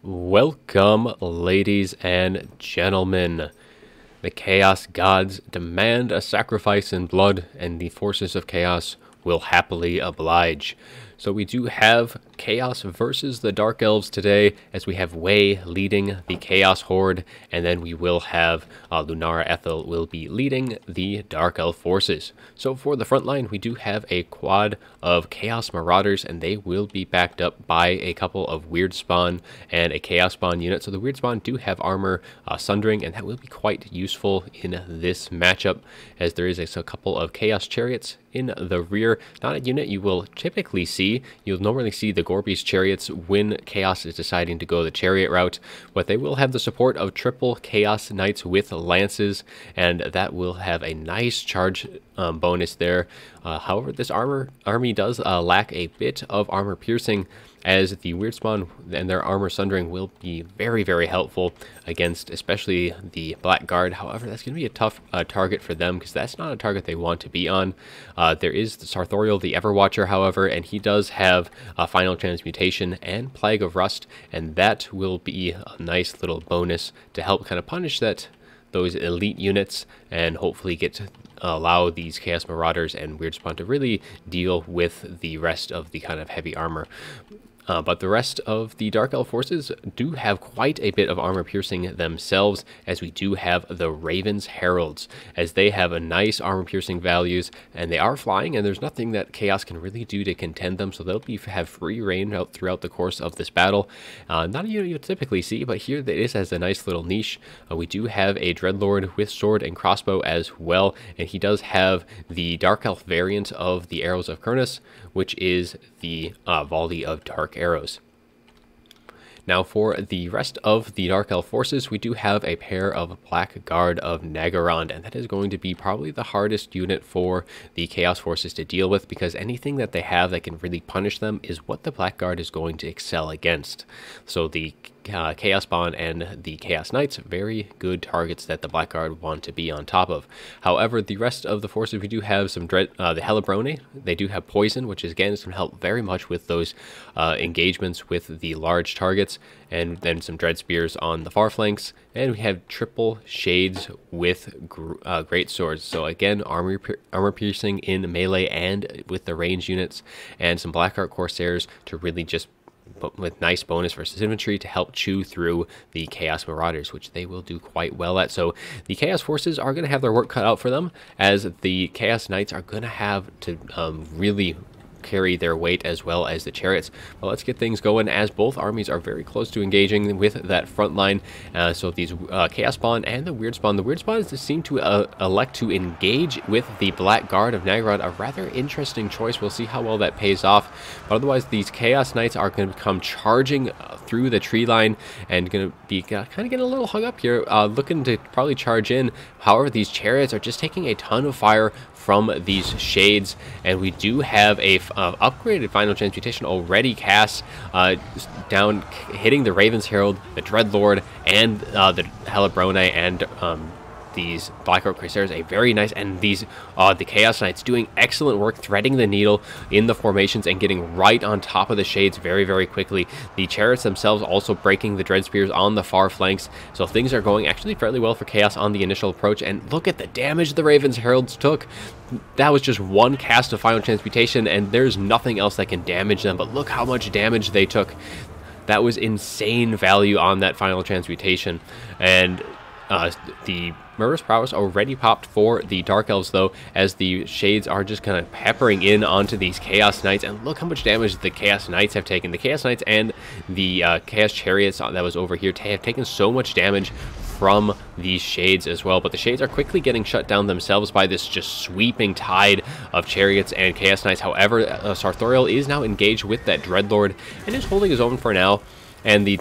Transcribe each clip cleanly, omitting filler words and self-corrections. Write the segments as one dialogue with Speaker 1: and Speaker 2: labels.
Speaker 1: Welcome, ladies and gentlemen. The Chaos Gods demand a sacrifice in blood, and the forces of Chaos will happily oblige. So we do have Chaos versus the Dark Elves today, as we have Wei leading the Chaos Horde, and then we will have Lunara Ethel will be leading the Dark Elf forces. So for the front line, we do have a quad of Chaos Marauders, and they will be backed up by a couple of Weird Spawn and a Chaos Spawn unit. So the Weird Spawn do have armor sundering, and that will be quite useful in this matchup, as there is a couple of Chaos Chariots in the rear. Not a unit you will typically see. You'll normally see the Gorby's Chariots when Chaos is deciding to go the Chariot route, but they will have the support of triple Chaos Knights with Lances, and that will have a nice charge bonus there. However, this army does lack a bit of armor piercing, as the Weird Spawn and their armor sundering will be very, very helpful against especially the Black Guard. However, that's going to be a tough target for them, because that's not a target they want to be on. There is the Sartorial, the Everwatcher, however, and he does have Final Transmutation and Plague of Rust, and that will be a nice little bonus to help kind of punish those elite units, and hopefully get to allow these Chaos Marauders and Weird Spawn to really deal with the rest of the kind of heavy armor. But the rest of the Dark Elf forces do have quite a bit of armor piercing themselves, as we do have the Raven's Heralds, as they have a nice armor piercing values, and they are flying, and there's nothing that Chaos can really do to contend them, so they'll have free reign out throughout the course of this battle. Not a unit you typically see, but here it has a nice little niche. We do have a Dreadlord with sword and crossbow as well, and he does have the Dark Elf variant of the Arrows of Kurnus, which is the volley of dark arrows. Now for the rest of the Dark Elf forces, we do have a pair of Black Guard of Naggarond, and that is going to be probably the hardest unit for the Chaos forces to deal with, because anything that they have that can really punish them is what the Black Guard is going to excel against. So the Chaos Spawn and the Chaos Knights, very good targets that the Black Guard want to be on top of. However, the rest of the forces, we do have some the Helibrone. They do have poison, which is again going to help very much with those engagements with the large targets, and then some Dread Spears on the far flanks, and we have triple Shades with great swords. So again, armor piercing in melee and with the range units, and some Blackheart Corsairs to really just with nice bonus versus infantry to help chew through the Chaos Marauders, which they will do quite well at. So the Chaos forces are going to have their work cut out for them, as the Chaos Knights are going to have to really carry their weight, as well as the chariots. But let's get things going, as both armies are very close to engaging with that front line. So these Chaos Spawn and the Weird Spawn. The Weird Spawn seem to elect to engage with the Black Guard of Naggarond, a rather interesting choice. We'll see how well that pays off. But otherwise, these Chaos Knights are going to come charging through the tree line, and going to be kind of getting a little hung up here, looking to probably charge in. However, these chariots are just taking a ton of fire from these Shades, and we do have a upgraded Final Transmutation already cast down, hitting the Raven's Herald, the Dreadlord, and the Helibrone, and these Blackheart Corsairs. A very nice, and these the Chaos Knights doing excellent work threading the needle in the formations and getting right on top of the Shades very, very quickly. The Chariots themselves also breaking the Dread Spears on the far flanks, so things are going actually fairly well for Chaos on the initial approach. And look at the damage the Raven's Heralds took. That was just one cast of Final Transmutation, and there's nothing else that can damage them, but look how much damage they took. That was insane value on that Final Transmutation. And the Murderous Prowess already popped for the Dark Elves, though, as the Shades are just kind of peppering in onto these Chaos Knights. And look how much damage the Chaos Knights have taken. The Chaos Knights and the Chaos Chariots that was over here have taken so much damage from these Shades as well, but the Shades are quickly getting shut down themselves by this just sweeping tide of Chariots and Chaos Knights. However, Sartorial is now engaged with that Dreadlord and is holding his own for now. And the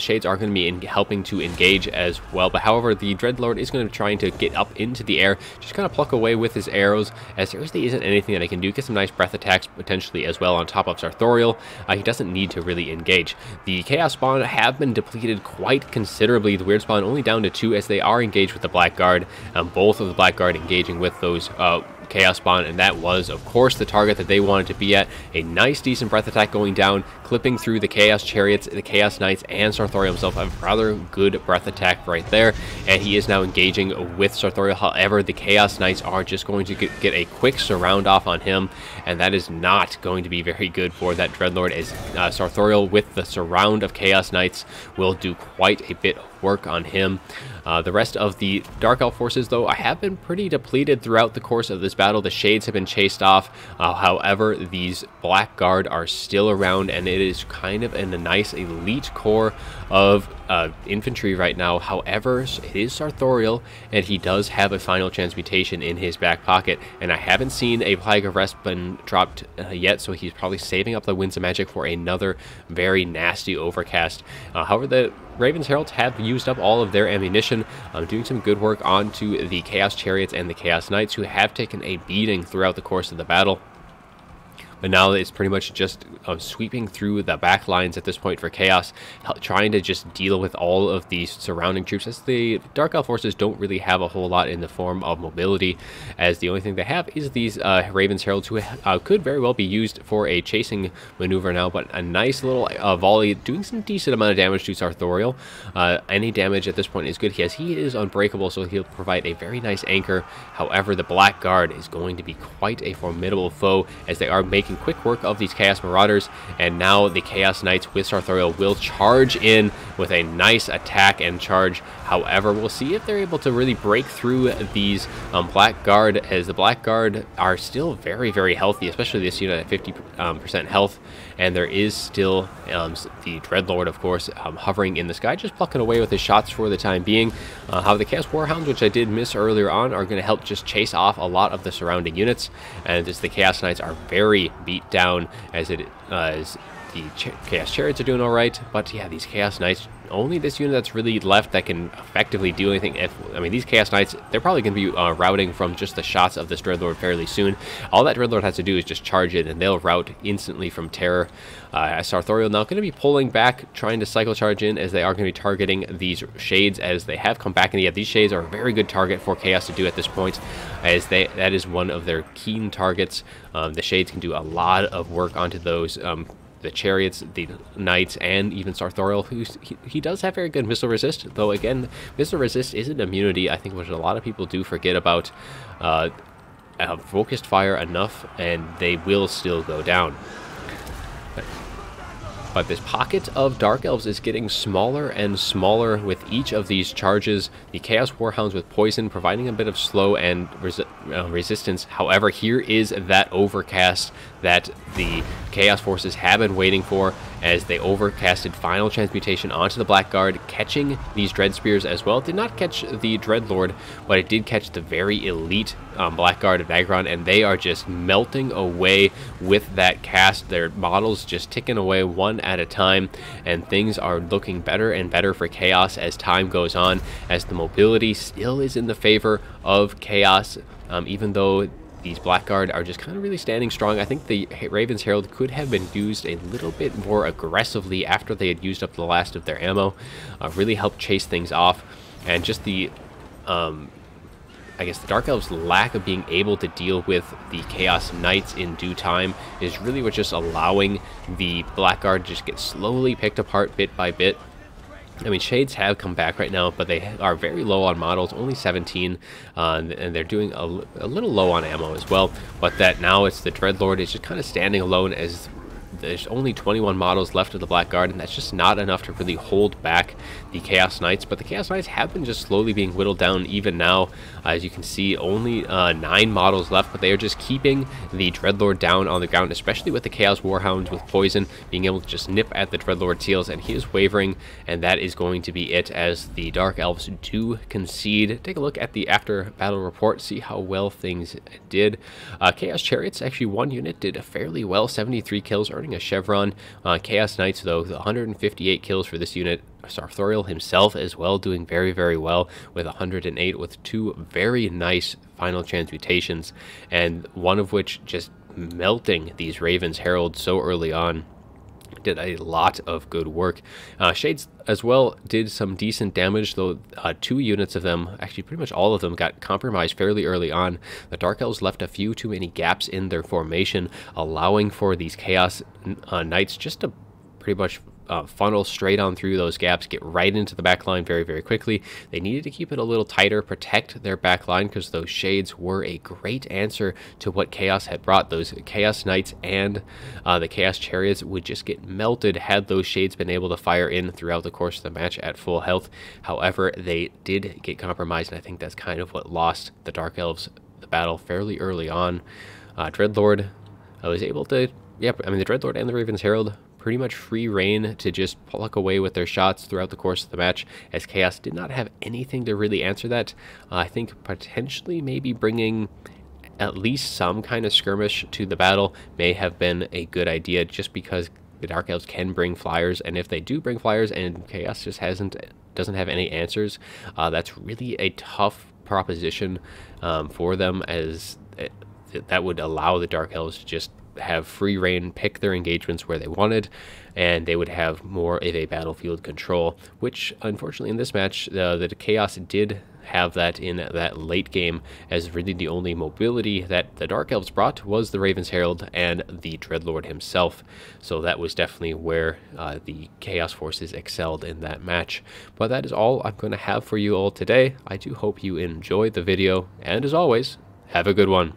Speaker 1: Shades are going to be helping to engage as well. But however, the Dreadlord is going to be trying to get up into the air, just kind of pluck away with his arrows, as there really isn't anything that he can do. Get some nice breath attacks potentially as well on top of Sartorial. He doesn't need to really engage. The Chaos Spawn have been depleted quite considerably. The Weird Spawn only down to 2, as they are engaged with the Black Guard. Both of the Black Guard engaging with those Chaos Spawn, and that was, of course, the target that they wanted to be at. A nice, decent breath attack going down, clipping through the Chaos Chariots, the Chaos Knights, and Sartorial himself. A rather good breath attack right there, and he is now engaging with Sartorial. However, the Chaos Knights are just going to get a quick surround off on him, and that is not going to be very good for that Dreadlord, as Sartorial, with the surround of Chaos Knights, will do quite a bit of work on him. The rest of the Dark Elf forces, though, have been pretty depleted throughout the course of this battle. The Shades have been chased off. However, these Blackguard are still around, and it is kind of in a nice elite core of infantry right now. However, it is Sartorial, and he does have a final transmutation in his back pocket, and I haven't seen a Plague of Rest been dropped yet, so he's probably saving up the Winds of Magic for another very nasty overcast. However, the Raven's Heralds have used up all of their ammunition, doing some good work onto the Chaos Chariots and the Chaos Knights, who have taken a beating throughout the course of the battle. But now it's pretty much just sweeping through the back lines at this point for Chaos, trying to just deal with all of these surrounding troops, as the Dark Elf forces don't really have a whole lot in the form of mobility, as the only thing they have is these Raven's Heralds, who could very well be used for a chasing maneuver now. But a nice little volley doing some decent amount of damage to Sartorial. Any damage at this point is good. He is unbreakable, so he'll provide a very nice anchor. However, the Blackguard is going to be quite a formidable foe, as they are making quick work of these Chaos Marauders, and now the Chaos Knights with Sartorial will charge in with a nice attack and charge. However, we'll see if they're able to really break through these Blackguard, as the Blackguard are still very, very healthy, especially this unit at 50% health, and there is still the Dreadlord, of course, hovering in the sky, just plucking away with his shots for the time being. How the Chaos Warhounds, which I did miss earlier on, are going to help just chase off a lot of the surrounding units, and as the Chaos Knights are very beat down, as the Chaos Chariots are doing all right. But yeah, these Chaos Knights, only this unit that's really left that can effectively do anything. I mean, these Chaos Knights, they're probably going to be routing from just the shots of this Dreadlord fairly soon. All that Dreadlord has to do is just charge in, and they'll rout instantly from terror. Sartorial now going to be pulling back, trying to cycle charge in, as they are going to be targeting these Shades, as they have come back. And yeah, these Shades are a very good target for Chaos to do at this point, as that is one of their keen targets. The Shades can do a lot of work onto those the Chariots, the Knights, and even Sartorial, who he does have very good missile resist, though again, missile resist isn't immunity, I think, which a lot of people do forget about. Focused fire enough, and they will still go down. But this pocket of Dark Elves is getting smaller and smaller with each of these charges. The Chaos Warhounds with poison providing a bit of slow and resistance. However, here is that overcast that the Chaos forces have been waiting for, as they overcasted final transmutation onto the Blackguard, catching these Dread Spears as well. It did not catch the Dreadlord, but it did catch the very elite Blackguard of Nagron, and they are just melting away with that cast. Their models just ticking away one at a time, and things are looking better and better for Chaos as time goes on, as the mobility still is in the favor of Chaos, even though these Blackguard are just kind of really standing strong. I think the Raven's Herald could have been used a little bit more aggressively after they had used up the last of their ammo. Really helped chase things off, and just the I guess the Dark Elves' lack of being able to deal with the Chaos Knights in due time is really what's just allowing the Blackguard to just get slowly picked apart bit by bit. I mean, Shades have come back right now, but they are very low on models, only 17, and they're doing a little low on ammo as well. But that now it's the Dreadlord is just kind of standing alone, as there's only 21 models left of the Blackguard, and that's just not enough to really hold back the Chaos Knights. But the Chaos Knights have been just slowly being whittled down even now. As you can see, only 9 models left, but they are just keeping the Dreadlord down on the ground, especially with the Chaos Warhounds with poison, being able to just nip at the Dreadlord's heels, and he is wavering, and that is going to be it, as the Dark Elves do concede. Take a look at the after battle report, see how well things did. Chaos Chariots, actually one unit did fairly well, 73 kills, earning a chevron. Chaos Knights, though, 158 kills for this unit. Sartorial himself as well, doing very, very well with 108, with 2 very nice final transmutations, and one of which just melting these Ravens Herald so early on. did a lot of good work. Shades as well did some decent damage, though 2 units of them, actually pretty much all of them, got compromised fairly early on. The Dark Elves left a few too many gaps in their formation, allowing for these Chaos Knights just to pretty much funnel straight on through those gaps, get right into the back line very, very quickly. They needed to keep it a little tighter, protect their back line, because those Shades were a great answer to what Chaos had brought. Those Chaos Knights and the Chaos Chariots would just get melted had those Shades been able to fire in throughout the course of the match at full health. However, they did get compromised, and I think that's kind of what lost the Dark Elves the battle fairly early on. Dreadlord was able to, yeah, I mean, the Dreadlord and the Raven's Herald pretty much free reign to just pluck away with their shots throughout the course of the match, as Chaos did not have anything to really answer that. I think potentially maybe bringing at least some kind of skirmish to the battle may have been a good idea, just because the Dark Elves can bring flyers, and if they do bring flyers and Chaos just doesn't have any answers, that's really a tough proposition for them, as that would allow the Dark Elves to just have free reign, pick their engagements where they wanted, and they would have more of a battlefield control, which unfortunately in this match the Chaos did have that in that late game, as really the only mobility that the Dark Elves brought was the Raven's Herald and the Dreadlord himself. So that was definitely where the Chaos forces excelled in that match. But that is all I'm going to have for you all today. I do hope you enjoyed the video, and as always, have a good one.